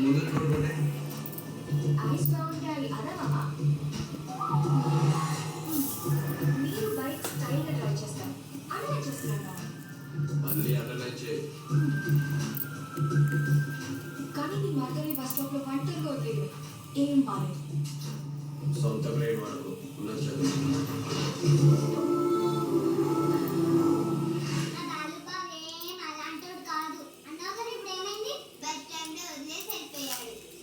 ముందు కొడుకుంటే ఐస్ బాగుంటాయి అదమా మీరు బైక్ స్టైల్గా డ్రైవ్ చేస్తారు అలా చేస్తున్నారా మళ్ళీ అటనే చేయి కానీ నీ మార్గని బస్ స్టాప్లో ఒంటరిగా వదిలేదు ఏం బాలేదు సొంత గ్రేడ్ వరకు ఉన్నది చదువు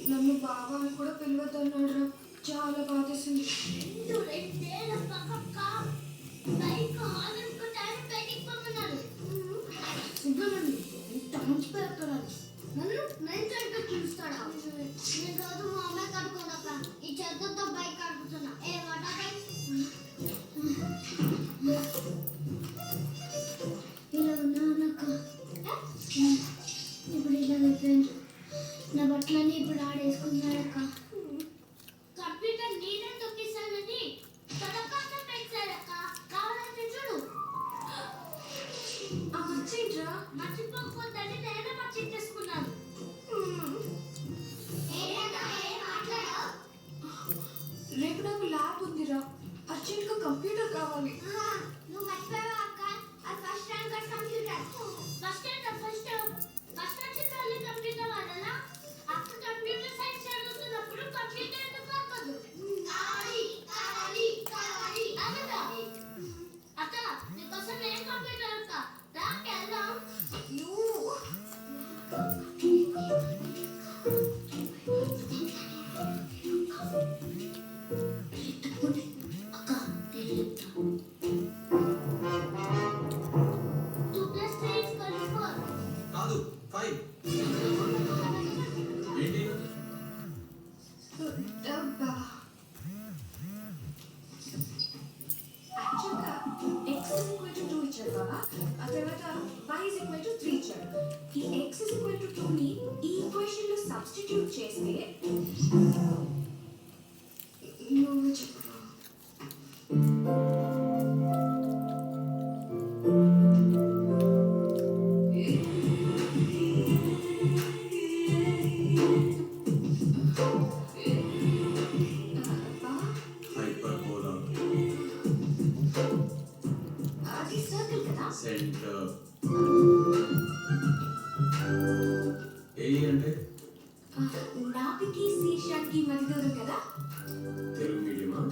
నన్ను బాబా అని కూడా పిలవద్దన్నాడు చాలా బాధేసింది సిగ్గునండి ఇంత మంచి పేరు నన్ను నైన్త్ చూస్తాడా నేను రోజు మా అమ్మాయి కడుకోనక్క ఈ చేతులతో బైక్ కడుపుతున్నా ఏ వాటాపై ఇలా ఉన్నానక్క ఇప్పుడు ఇలా అయిపోయింది నా బట్టలన్నీ ఇప్పుడు ఆడేసుకున్నాడక్క కంప్యూటర్ నేనే తొక్కిస్తానని తొడకాక పెట్టాడక్క కావాలంటే చూడు ఆ మర్చింట్రా మర్చిపోకపోతే నేనే మర్చించేసుకున్నాను రేపు నాకు ల్యాబ్ ఉందిరా అర్జెంట్గా కంప్యూటర్ కావాలి నువ్వు మర్చిపోయావా అక్క అది ఫస్ట్ ర్యాంక్ కంప్యూటర్ ఫస్ట్ వచ్చింది కంప్యూటర్ వాళ్ళ అక్క కంప్యూటర్ సైన్స్ చదువుతున్నప్పుడు కంప్యూటర్ ఎందుకు అక్కదు అక్క నీకోసం నేను కంప్యూటర్ అక్క రాకెళ్దాం కాదు 5 ఏంటి యాక్చువల్గా x is equal to 2 ఇచ్చాడు కదా ఆ తర్వాత y is equal to 3 ఇచ్చాడు ఈ x is equal to 2 ని ఈ ఈక్వేషన్ లో సబ్స్టిట్యూట్ చేస్తే నువ్వు చెప్పు హైపర్బోలా అది సర్కిల్ కదా సెంటర్ ఏ అంటే నాభికి శీర్షానికి మధ్య దూరం కదా తెలుగు మీడియమా